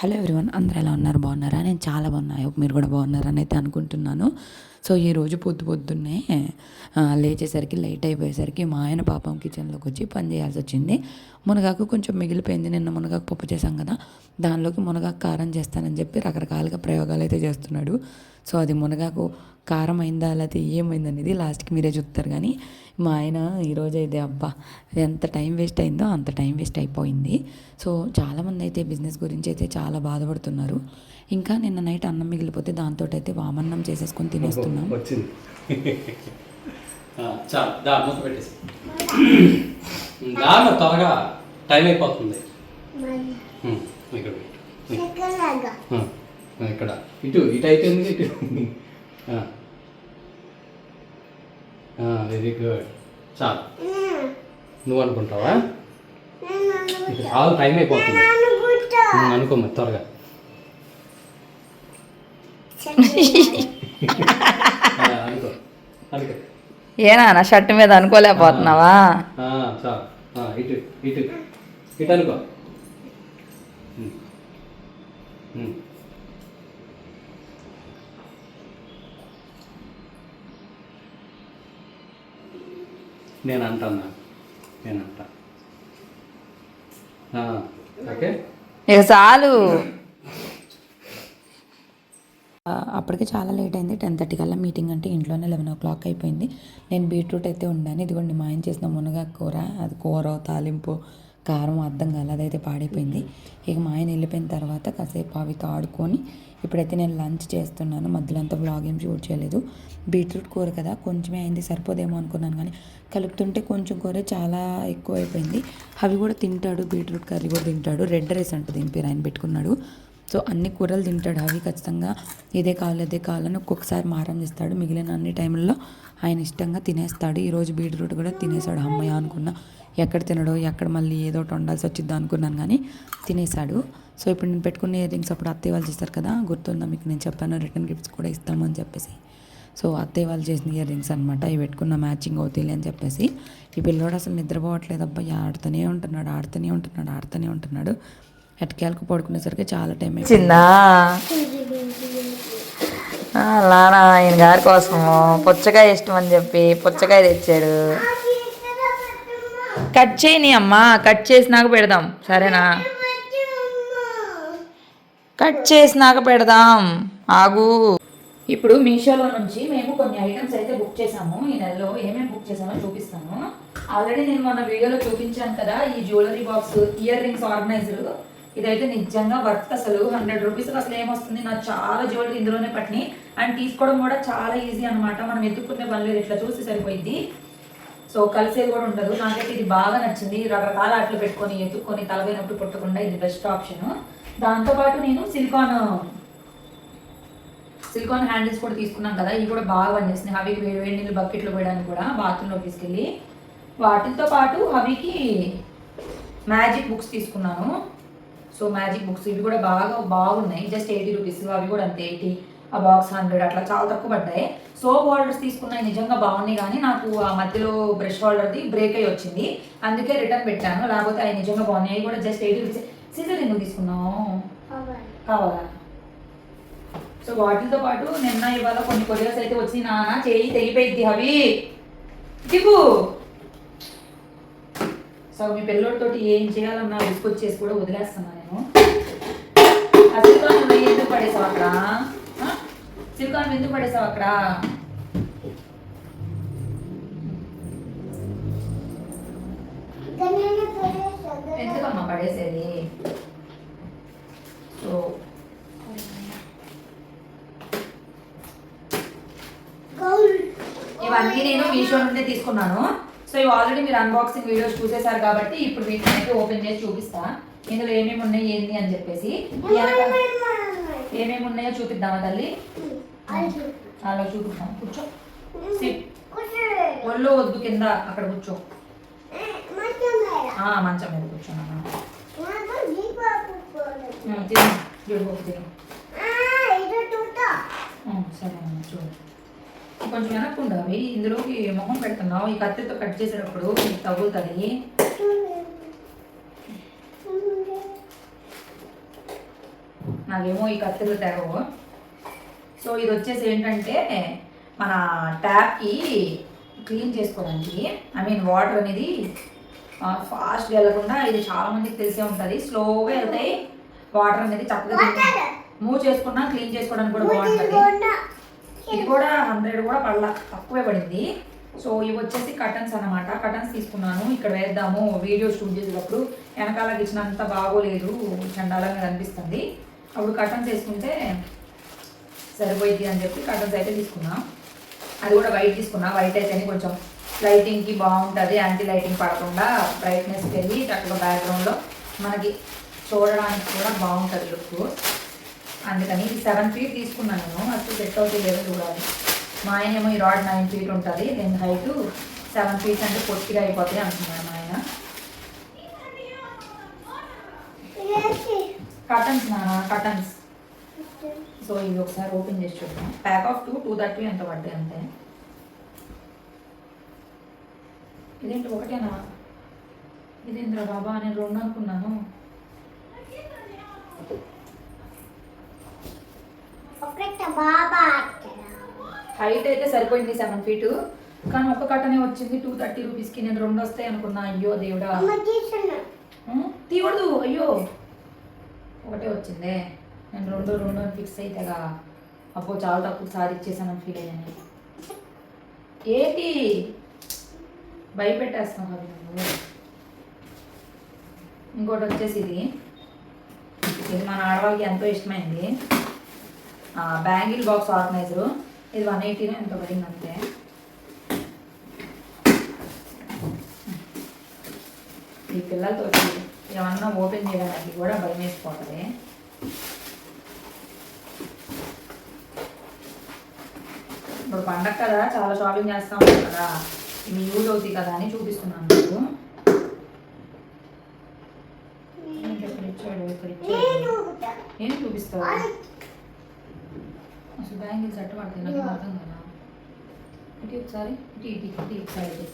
Hello everyone, అందరూ ఎలా ఉన్నారు? బాగున్నారా? నేను చాలా బాగున్నా. హోప్ మీరు కూడా బాగున్నారని అయితే అనుకుంటున్నాను. సో ఈరోజు పొద్దున్నే లేచేసరికి లేట్ అయిపోయేసరికి మా ఆయన పాపం కిచెన్లోకి వచ్చి పని చేయాల్సి వచ్చింది. మునగాకు కొంచెం మిగిలిపోయింది. నిన్న మునగాకు పప్పు చేశాం కదా, దానిలోకి మునగాకు కారం చేస్తానని చెప్పి రకరకాలుగా ప్రయోగాలు అయితే చేస్తున్నాడు. సో అది మునగాకు కారం అయిందా లేకపోతే ఏమైంది అనేది లాస్ట్కి మీరే చూస్తారు. కానీ మా ఆయన ఈరోజు అయితే అబ్బా ఎంత టైం వేస్ట్ అయిందో అంత టైం వేస్ట్ అయిపోయింది. సో చాలామంది అయితే బిజినెస్ గురించి అయితే చాలా బాధపడుతున్నారు. ఇంకా నిన్న నైట్ అన్నం మిగిలిపోతే దాంతో అయితే వామన్నం చేసేసుకొని తినేస్తున్నాం. వచ్చింది త్వరగా టైం అయిపోతుంది. ఇక్కడ ఇటు అయిపోయింది. ఇటు వెరీ గుడ్. చాలు, నువ్వు అనుకుంటావా? చాలా టైం అయిపోతుంది అనుకో మరి త్వరగా. అనుకో అనుకో. ఏనా నా షర్ట్ మీద అనుకోలేకపోతున్నావా? చాలు, ఇటు ఇటు ఇటు అనుకో. నేను అంటా. ఓకే, ఇక చాలు. అప్పటికే చాలా లేట్ అయింది. 10:30 కల్లా మీటింగ్ అంటే ఇంట్లోనే 11 o'clock అయిపోయింది. నేను బీట్రూట్ అయితే ఉండాను. ఇదిగోండి మా ఆయన చేసిన మునగాకు కూర. అది కూర తాలింపు కారం అర్థం కాదు, అదైతే పాడైపోయింది. ఇక మా ఆయన వెళ్ళిపోయిన తర్వాత కాసేపు అవితో ఆడుకొని ఇప్పుడైతే నేను లంచ్ చేస్తున్నాను. మధ్యలో అంతా వ్లాగ్ ఏం షూట్ చేయలేదు. బీట్రూట్ కూర కదా, కొంచెమే అయింది, సరిపోదేమో అనుకున్నాను. కానీ కలుపుతుంటే కొంచెం కూర చాలా ఎక్కువ అయిపోయింది. అవి కూడా తింటాడు, బీట్రూట్ కర్రీ కూడా తింటాడు. రెడ్ రైస్ అంటే దీని పేరు ఆయన పెట్టుకున్నాడు. సో అన్ని కూరలు తింటాడు. అవి ఖచ్చితంగా ఇదే కావాలని ఒక్కొక్కసారి మారం చేస్తాడు. మిగిలిన అన్ని టైంలో ఆయన ఇష్టంగా తినేస్తాడు. ఈరోజు బీట్రూట్ కూడా తినేసాడు. అమ్మయ్య అనుకున్నా, ఎక్కడ తినడో ఎక్కడ మళ్ళీ ఏదో ఒకటి వండాల్సి వచ్చిద్దా అనుకున్నాను, కానీ తినేసాడు. సో ఇప్పుడు నేను పెట్టుకున్న ఇయర్ రింగ్స్ అప్పుడు అత్తయ్య వాళ్ళు చేస్తారు కదా, గుర్తుందా మీకు? నేను చెప్పాను రిటర్న్ గిఫ్ట్స్ కూడా ఇస్తాము అని చెప్పేసి. సో అత్తయ్య వాళ్ళు చేసిన ఇయర్ రింగ్స్ అనమాట. ఇవి పెట్టుకున్న మ్యాచింగ్ అవుతాయి అని చెప్పేసి. ఈ పిల్లోడు అసలు నిద్రపోవట్లేదు అబ్బాయి, ఆడుతూనే ఉంటున్నాడు. ఎట్కేళ్ళకు పడుకునేసరికి చాలా టైం అయిపోయిందా. లానా ఆయన గారి కోసము పుచ్చకాయ ఇష్టం అని చెప్పి పుచ్చకాయ తెచ్చాడు. కట్ చేయని అమ్మా, కట్ చేసినాక పెడదాం సరేనా? కట్ చేసినాక పెడదాం, ఆగు. ఇప్పుడు మీషోలో నుంచి మేము కొన్ని ఐటమ్స్ అయితే బుక్ చేసాము. ఈ నెలలో ఏమేమి బుక్ చేసామో చూపిస్తాను. ఆల్రెడీ నేను మొన్న వీడియోలో చూపించాను కదా, ఈ jewellery box earrings organiser. ఇదైతే నిజంగా వర్త్. అసలు 100 రూపీస్ అసలు ఏమొస్తుంది. నాకు చాలా జ్యువెలరీ ఇందులోనే పట్టినాయి. అండ్ తీసుకోవడం కూడా చాలా ఈజీ అనమాట. మనం ఎత్తుకునే పని లేదు, ఇట్లా చూసి సరిపోయింది. సో కలిసేది కూడా ఉండదు. నాకైతే ఇది బాగా నచ్చింది. రకరకాల ఆటలు పెట్టుకొని ఎత్తుక్కొని తలపోయినప్పుడు పుట్టకుండా ఇది బెస్ట్ ఆప్షన్. దాంతోపాటు నేను సిలికాన్ హ్యాండిల్స్ కూడా తీసుకున్నాను కదా, ఇవి కూడా బాగా పనిచేస్తున్నాయి. హవికి వేడి నీళ్ళు బకెట్లో వేయడానికి కూడా బాత్రూంలో తీసుకెళ్ళి. వాటితో పాటు హవికి మ్యాజిక్ బుక్స్ తీసుకున్నాను. సో మ్యాజిక్ బుక్స్ ఇవి కూడా బాగున్నాయి. Just 80 rupees. అవి కూడా అంతే 80, ఆ బాక్స్ 100, అట్లా చాలా తక్కువ పడ్డాయి. సోప్ హోల్డర్స్ తీసుకున్నాయి, నిజంగా బాగున్నాయి. కానీ నాకు ఆ మధ్యలో బ్రష్ హోల్డర్ది బ్రేక్ అయ్యి వచ్చింది, అందుకే రిటర్న్ పెట్టాను. లేకపోతే అవి నిజంగా బాగున్నాయి. అవి కూడా జస్ట్ 80 రూపీస్. సీజర్ ఎందుకు తీసుకున్నావు? కావాలా? సో వాటితో పాటు నిన్న ఇవాళ కొన్ని కొరియర్స్ అయితే వచ్చి నాన్న చేయి తెగిపోయింది. అవి దిగు. సో మీ పిల్లోడితోటి ఏం చేయాలన్నా విసుకొచ్చేసి కూడా వదిలేస్తున్నాను నేను. ఆ సిలికాన్ ఎందుకు పడేసావు అక్కడ? సిలికాన్ ఎందుకు పడేసావు అక్కడ? ఎందుకమ్మా పడేసేది? సో ఇవన్నీ నేను మీషో నుండి తీసుకున్నాను. సో ఇవి ఆల్రెడీ మీరు అన్బాక్సింగ్ వీడియోస్ చూసేశారు కాబట్టి ఇప్పుడు వీటిని అయితే ఓపెన్ చేసి చూపిస్తా. ఇందులో ఏమేమి ఉన్నాయి ఏంటి అని చెప్పేసి. ఏమేమి ఉన్నాయో చూపిద్దామా తల్లి? అలా చూపిద్దాం. కూర్చో, ఒళ్ళు వద్దు, కింద అక్కడ కూర్చో. మంచం మీద కూర్చోన్నా. సరే అన్న చూడు. కొంచెం వెనక్కుండా అవి ఇందులోకి మొహం పెడుతున్నావు. ఈ కత్తితో కట్ చేసేటప్పుడు నీకు తగులుతుంది. నాకేమో ఈ కత్తిలు తెగవు. సో ఇది వచ్చేసి ఏంటంటే మన ట్యాప్కి క్లీన్ చేసుకోవడానికి, ఐ మీన్ వాటర్ అనేది ఫాస్ట్గా వెళ్ళకుండా, ఇది చాలా మందికి తెలిసే ఉంటుంది, స్లోగా వెళ్తాయి వాటర్ అనేది చక్కగా మూవ్ చేసుకున్నా క్లీన్ చేసుకోవడానికి కూడా బాగుంటుంది. ఇది కూడా 100 కూడా పడలా, తక్కువే పడింది. సో ఇవి వచ్చేసి కటన్స్ అన్నమాట. కటన్స్ తీసుకున్నాను, ఇక్కడ వేద్దాము వీడియో షూట్ చేసేటప్పుడు వెనకాలకి ఇచ్చినంత బాగోలేదు, చండాలంగా కనిపిస్తుంది, అప్పుడు కటన్స్ వేసుకుంటే సరిపోయింది అని చెప్పి కటన్స్ అయితే తీసుకున్నాం. అది కూడా వైట్ తీసుకున్నా. వైట్ అయితేనే కొంచెం లైటింగ్కి బాగుంటుంది, యాంటీ లైటింగ్ పడకుండా బ్రైట్నెస్కి వెళ్ళి చక్కగా బ్యాక్గ్రౌండ్లో మనకి చూడడానికి కూడా బాగుంటుంది లుక్. అందుకని 7 ఫీట్ తీసుకున్నాను నేను. అసలు సెట్ అవుతుంది లేదో చూడాలి. మా ఆయన ఏమో ఈ రాడ్ 9 ఫీట్ ఉంటుంది, దీని హైట్ 7 ఫీట్స్ అంటే పొట్టిగా అయిపోతాయి అంటున్నాను మా ఆయన. కటన్స్ నానా, కటన్స్. సో ఇవి ఒకసారి ఓపెన్ చేసి చూద్దాం. ప్యాక్ ఆఫ్ 230 ఎంత పడ్డాయి అంతే. ఇదేంటి ఒకటేనా? ఇదేంద్రా బాబా, నేను 2 అనుకున్నాను. హైట్ అయితే సరిపోయింది 7 ఫీటు, కానీ ఒక కట్టనే వచ్చింది 230 రూపీస్కి. నేను 2 వస్తాయి అనుకున్నా. అయ్యో దేవుడా, తీయకూడదు. అయ్యో ఒకటే వచ్చిందే. నేను 2 అని ఫిక్స్ అయితేగా అబ్బో చాలా తక్కువ సారి ఇచ్చేసాను ఫీల్ అయ్యాను. ఏంటి భయపెట్టేస్తాను అవి నువ్వు. ఇంకోటి వచ్చేసి ఇది మన ఆడవాళ్ళకి ఎంతో ఇష్టమైంది బ్యాంగిల్ బాక్స్ ఆర్గనైజరు. ఇది 180 ఎంత పడింది అంతే. ఈ పిల్లలతో ఏమన్నా ఓపెన్ చేయడానికి కూడా భయం వేసిపోతుంది. ఇప్పుడు పండగ కదా, చాలా షాపింగ్ చేస్తూ ఉంటాం కదా, ఇవి యూజ్ అవుతాయి కదా అని చూపిస్తున్నాను మీకు. ఏం చూపిస్తావు అసలు? బ్యాంగిల్స్ అట్ట పడతాయి నాకు అర్థం కదా. ఇటు ఒకసారి, ఇటు ఒకసారి.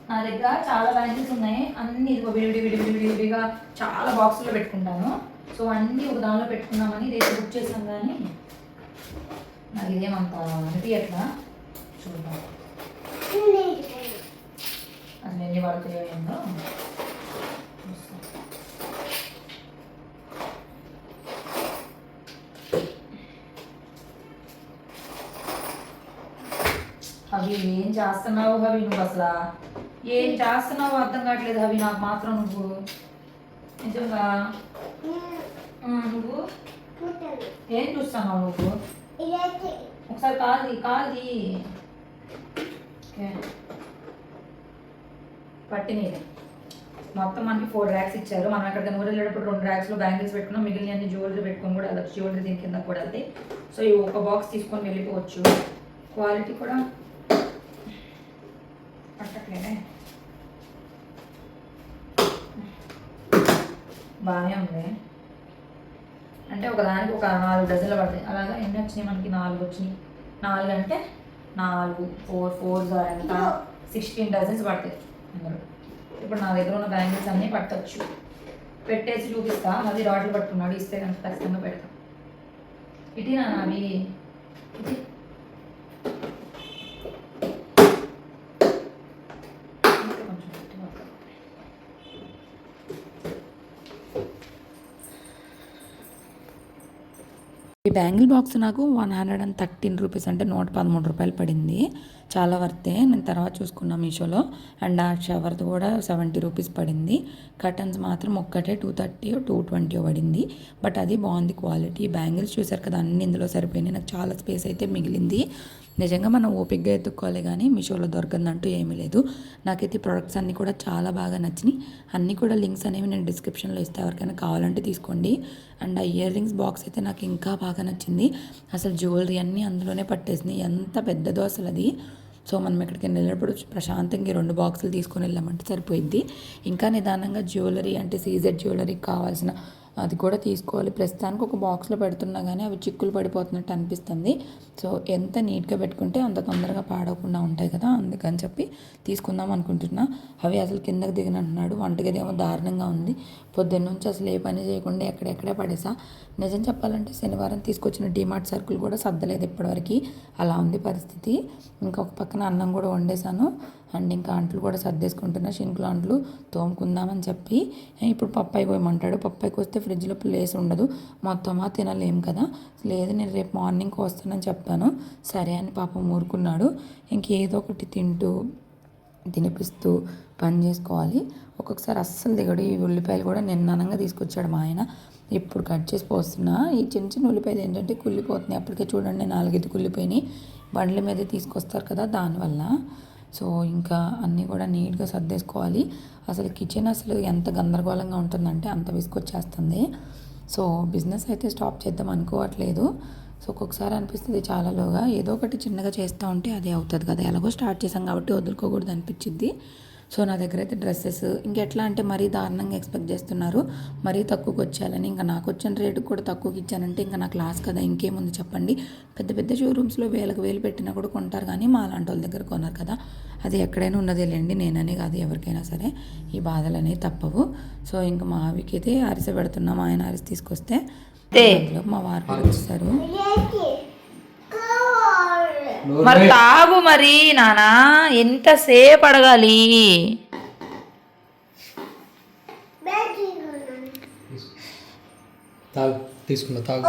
నా దగ్గర చాలా బ్యాంగిల్స్ ఉన్నాయి, అన్ని ఇదిగో విడివిడిగా చాలా బాక్సుల్లో పెట్టుకుంటాను. సో అన్నీ ఒక దానిలో పెట్టుకున్నామని ఇదైతే బుక్ చేసాం, కానీ నాకు ఇదేమంత అనిపించట్లా. చూద్దాం అసలు ఎన్ని పడుతాయో ఏందో. అవి ఏం చేస్తున్నావు అవి? నువ్వు అసలు ఏం చేస్తున్నావు అర్థం కావట్లేదు అవి నాకు మాత్రం. నువ్వు నిజంగా నువ్వు ఏం చూస్తున్నావు నువ్వు? ఒకసారి కాల్ది పట్టినది మొత్తం మనకి 4 ర్యాక్స్ ఇచ్చారు. మనం ఎక్కడికైనా ఊరు వెళ్ళేటప్పుడు 2 ర్యాక్స్లో బ్యాంగిల్స్ పెట్టుకున్నాం, మిగిలిన అన్ని జ్యువెలరీ పెట్టుకొని కూడా వెళ్ళచ్చు. జ్యువెలరీ దీని కింద కూడా వెళ్తాయి. సో ఈ ఒక బాక్స్ తీసుకొని వెళ్ళిపోవచ్చు. క్వాలిటీ కూడా పట్టట్లేదే, బాగానే ఉంది. అంటే ఒకదానికి ఒక 4 డజన్లు పడతాయి. అలాగా ఎన్ని వచ్చినాయి మనకి? 4 వచ్చినాయి. 4 అంటే 4 4 ఎంత 16 డజన్స్ పడతాయి అందులో. ఇప్పుడు నా దగ్గర ఉన్న బ్యాంగిల్స్ అన్నీ పట్టచ్చు. పెట్టేసి చూపిస్తా. అది రాడ్లు పట్టుకున్నాడు, ఇస్తే కనుక ఖచ్చితంగా పెడతాం. ఇటీనా అవి ఇటీ ఈ బ్యాంగిల్ బాక్స్ నాకు 113 రూపీస్, అంటే 113 రూపాయలు పడింది. చాలా వర్తే. నేను తర్వాత చూసుకున్నా మీషోలో. అండ్ ఆ షవర్ది కూడా 70 రూపీస్ పడింది. కర్టన్స్ మాత్రం ఒక్కటే 230 220 పడింది. బట్ అది బాగుంది క్వాలిటీ. బ్యాంగిల్స్ చూసారు కదా, అన్ని ఇందులో సరిపోయినాయి. నాకు చాలా స్పేస్ అయితే మిగిలింది. నిజంగా మనం ఓపిక్గా ఎత్తుక్కోవాలి, కానీ మీషోలో దొరకదంటూ ఏమీ లేదు. నాకైతే ప్రొడక్ట్స్ అన్నీ కూడా చాలా బాగా నచ్చినాయి. అన్నీ కూడా లింక్స్ అనేవి నేను డిస్క్రిప్షన్లో ఇస్తే ఎవరికైనా కావాలంటే తీసుకోండి. అండ్ ఆ ఇయర్ రింగ్స్ బాక్స్ అయితే నాకు ఇంకా బాగా నచ్చింది. అసలు జ్యువెలరీ అన్నీ అందులోనే పట్టేసినాయి. ఎంత పెద్దదో అసలు అది. సో మనం ఎక్కడికైనా వెళ్ళినప్పుడు ప్రశాంతంగా 2 బాక్సులు తీసుకొని వెళ్ళామంటే సరిపోయిద్ది. ఇంకా నిదానంగా జ్యువెలరీ అంటే సీజెడ్ జ్యువెలరీకి కావాల్సిన అది కూడా తీసుకోవాలి. ప్రస్తుతానికి ఒక బాక్స్లో పెడుతున్నా కానీ అవి చిక్కులు పడిపోతున్నట్టు అనిపిస్తుంది. సో ఎంత నీట్గా పెట్టుకుంటే అంత తొందరగా పాడవకుండా ఉంటాయి కదా, అందుకని చెప్పి తీసుకుందాం అనుకుంటున్నా. అవి అసలు కిందకి దిగినంటున్నాడు. వంటగది ఏమో దారుణంగా ఉంది. పొద్దున్న నుంచి అసలు ఏ పని చేయకుండా ఎక్కడెక్కడే పడేసా. నిజం చెప్పాలంటే శనివారం తీసుకొచ్చిన డీమార్ట్ సరుకులు కూడా సర్దలేదు ఇప్పటివరకు, అలా ఉంది పరిస్థితి. ఇంకొక పక్కన అన్నం కూడా వండేసాను అండ్ ఇంకా అంట్లు కూడా సర్దేసుకుంటున్నా. షింకులు అంట్లు తోముకుందామని చెప్పి ఇప్పుడు పప్పాయి కోయమంటాడు. పప్పాయికి వస్తే ఫ్రిడ్జ్లో ప్లేస్ ఉండదు, మొత్తమా తినలేం కదా. లేదు నేను రేపు మార్నింగ్ వస్తానని చెప్పాను. సరే అని పాపం ఊరుకున్నాడు. ఇంకేదో ఒకటి తినిపిస్తూ పని చేసుకోవాలి. ఒక్కొక్కసారి అస్సలు దిగడు. ఈ ఉల్లిపాయలు కూడా నిన్ననంగా తీసుకొచ్చాడు మా ఆయన. ఇప్పుడు కట్ చేసి పోస్తున్నా. ఈ చిన్న చిన్న ఉల్లిపాయలు ఏంటంటే కుళ్ళిపోతున్నాయి. అప్పటికే చూడండి 4-5 కుళ్ళిపోయినాయి. బండ్ల మీద తీసుకొస్తారు కదా దానివల్ల. సో ఇంకా అన్నీ కూడా నీట్గా సర్దేసుకోవాలి. అసలు కిచెన్ అసలు ఎంత గందరగోళంగా ఉంటుందంటే అంత విసుకొచ్చేస్తుంది. సో బిజినెస్ అయితే స్టాప్ చేద్దాం అనుకోవట్లేదు. సో ఒక్కొక్కసారి అనిపిస్తుంది చాలాలోగా ఏదో ఒకటి చిన్నగా చేస్తూ ఉంటే అదే అవుతుంది కదా, ఎలాగో స్టార్ట్ చేసాం కాబట్టి వదులుకోకూడదు అనిపించింది. సో నా దగ్గర అయితే డ్రెస్సెస్ ఇంకెట్లా అంటే మరీ దారుణంగా ఎక్స్పెక్ట్ చేస్తున్నారు, మరీ తక్కువకి వచ్చేయాలని. ఇంకా నాకు వచ్చిన రేటుకి కూడా తక్కువకి ఇచ్చానంటే ఇంకా నా క్లాస్ కదా, ఇంకేముంది చెప్పండి. పెద్ద పెద్ద షోరూమ్స్లో వేలు పెట్టినా కూడా కొంటారు కానీ మా లాంటి వాళ్ళ దగ్గర కొన్నారు కదా. అది ఎక్కడైనా ఉన్నదేలేండి, నేననే కాదు ఎవరికైనా సరే ఈ బాధలు అనేవి తప్పవు. సో ఇంకా మా ఆవికి అయితే అరిసె పెడుతున్నాం. ఆయన అరిసె తీసుకొస్తే మా వారు వచ్చేసారు. మరి తాగు మరి నానా, ఎంతసేపు అడగాలి? తాగు, తీసుకున్నా తాగు.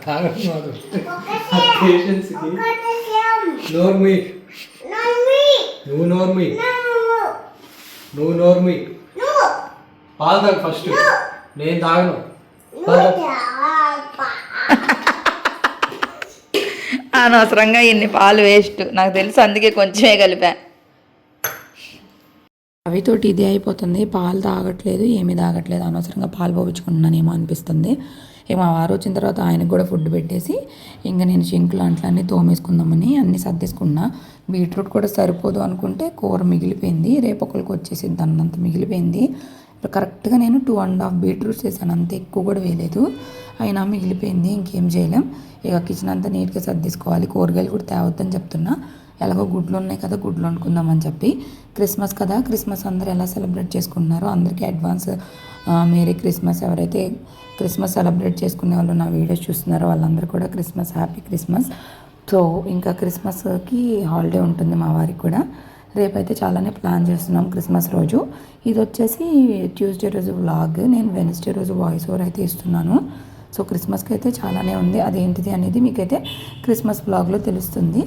తాగడు పేషెన్స్కి. నోర్మి నువ్వు నోర్మి పాలు తాగు ఫస్ట్. నేను తాగను. అనవసరంగా ఇన్ని పాలు వేస్ట్, నాకు తెలుసు, అందుకే కొంచెమే కలిపా. అవితోటి ఇది అయిపోతుంది. పాలు తాగట్లేదు, ఏమీ తాగట్లేదు. అనవసరంగా పాలు పోపించుకుంటున్నానేమో అనిపిస్తుంది. ఇక మా వారు వచ్చిన తర్వాత ఆయనకు కూడా ఫుడ్ పెట్టేసి ఇంకా నేను సింకులు అట్లన్నీ తోమేసుకుందామని అన్నీ సర్దేసుకున్నా. బీట్రూట్ కూడా సరిపోదు అనుకుంటే కూర మిగిలిపోయింది. రేపు ఒకరికి వచ్చేసింది, అన్నంత మిగిలిపోయింది. కరెక్ట్గా నేను 2.5 బీట్రూట్స్ వేసాను, అంత ఎక్కువ కూడా వేయలేదు. అయినా మిగిలిపోయింది, ఇంకేం చేయలేం. ఇక కిచెన్ అంతా నీట్గా సర్దేసుకోవాలి. కూరగాయలు కూడా తేవద్దని చెప్తున్నా. ఎలాగో గుడ్లు ఉన్నాయి కదా, గుడ్లు వండుకుందామని చెప్పి. క్రిస్మస్ కదా, క్రిస్మస్ అందరూ ఎలా సెలబ్రేట్ చేసుకుంటున్నారో అందరికీ అడ్వాన్స్ మేరీ క్రిస్మస్. ఎవరైతే క్రిస్మస్ సెలబ్రేట్ చేసుకునే వాళ్ళు నా వీడియోస్ చూస్తున్నారో వాళ్ళందరూ కూడా క్రిస్మస్, హ్యాపీ క్రిస్మస్. సో ఇంకా క్రిస్మస్కి హాలిడే ఉంటుంది మా వారికి కూడా. రేపైతే చాలానే ప్లాన్ చేస్తున్నాం క్రిస్మస్ రోజు. ఇది వచ్చేసి ట్యూస్డే రోజు వ్లాగ్, నేను వెన్స్డే రోజు వాయిస్ ఓవర్ అయితే ఇస్తున్నాను. సో క్రిస్మస్కి అయితే చాలానే ఉంది, అదేంటిది అనేది మీకైతే క్రిస్మస్ వ్లాగ్లో తెలుస్తుంది.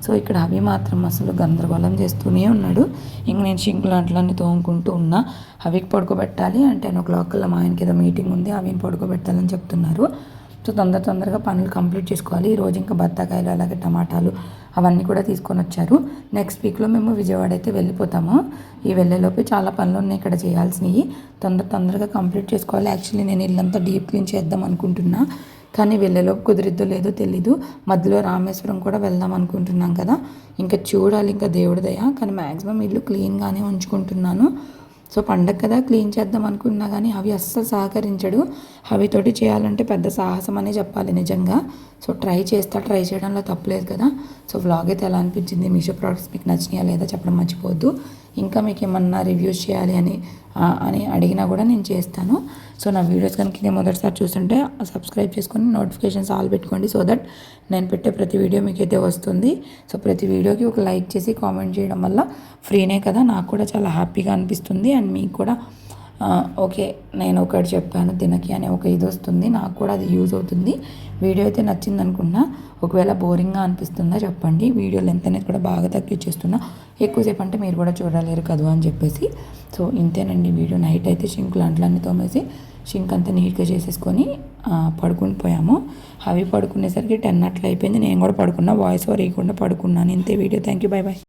సో ఇక్కడ అవి మాత్రం అసలు గందరగోళం చేస్తూనే ఉన్నాడు. ఇంక నేను సింకులు అట్లన్నీ తోముకుంటూ ఉన్నా. అవికి పడుకోబెట్టాలి అంటే 10 o'clock కల్లా మా ఆయనకి ఏదో మీటింగ్ ఉంది, అవిని పడుకోబెట్టాలని చెప్తున్నారు. సో తొందరగా పనులు కంప్లీట్ చేసుకోవాలి. ఈరోజు ఇంకా బత్తాకాయలు అలాగే టమాటాలు అవన్నీ కూడా తీసుకొని వచ్చారు. నెక్స్ట్ వీక్లో మేము విజయవాడ అయితే వెళ్ళిపోతాము. ఈ వెళ్ళేలోపు చాలా పనులు ఉన్నాయి ఇక్కడ చేయాల్సినవి, తొందరగా కంప్లీట్ చేసుకోవాలి. యాక్చువల్లీ నేను ఇల్లంతా డీప్ క్లీన్ చేద్దాం అనుకుంటున్నా, కానీ వెళ్ళేలోపు కుదిరిద్దో లేదో తెలీదు. మధ్యలో రామేశ్వరం కూడా వెళ్దాం అనుకుంటున్నాం కదా, ఇంకా చూడాలి, ఇంకా దేవుడి దయ. కానీ మ్యాక్సిమం ఇల్లు క్లీన్గానే ఉంచుకుంటున్నాను. సో పండగ కదా క్లీన్ చేద్దాం అనుకున్నా కానీ అవి అస్సలు సహకరించడు. అవితోటి చేయాలంటే పెద్ద సాహసం అనే చెప్పాలి నిజంగా. సో ట్రై చేయడంలో తప్పలేదు కదా. సో వ్లాగ్ అయితే ఎలా అనిపించింది, మీషో ప్రోడక్ట్స్ మీకు నచ్చినాయా లేదా చెప్పడం మర్చిపోవద్దు. ఇంకా మీకు ఏమన్నా రివ్యూస్ చేయాలి అని అడిగినా కూడా నేను చేస్తాను. సో నా వీడియోస్ కనుక ఇదే మొదటిసారి చూస్తుంటే సబ్స్క్రైబ్ చేసుకొని నోటిఫికేషన్స్ ఆల్ పెట్టుకోండి, సో దట్ నేను పెట్టే ప్రతి వీడియో మీకైతే వస్తుంది. సో ప్రతి వీడియోకి ఒక లైక్ చేసి కామెంట్ చేయడం వల్ల ఫ్రీనే కదా, నాకు కూడా చాలా హ్యాపీగా అనిపిస్తుంది. అండ్ మీకు కూడా ఓకే నేను ఒకటి చెప్పాను తినకి అనే ఒక ఇది వస్తుంది, నాకు కూడా అది యూజ్ అవుతుంది. వీడియో అయితే నచ్చింది అనుకున్నా. ఒకవేళ బోరింగ్గా అనిపిస్తుందా చెప్పండి. వీడియో లెంత్ అనేది కూడా బాగా తగ్గించేస్తున్నా, ఎక్కువసేపు అంటే మీరు కూడా చూడలేరు కదా అని చెప్పేసి. సో ఇంతేనండి వీడియో. నైట్ అయితే సింకులు అంట్లన్నీ తోమేసి షింక్ అంతా నీట్గా చేసేసుకొని పడుకుని పోయాము. అవి పడుకునేసరికి 10 అట్లా అయిపోయింది. నేను కూడా పడుకున్నా, వాయిస్ ఓవర్ వేయకుండా పడుకున్నాను. ఇంతే వీడియో. Thank you, bye bye.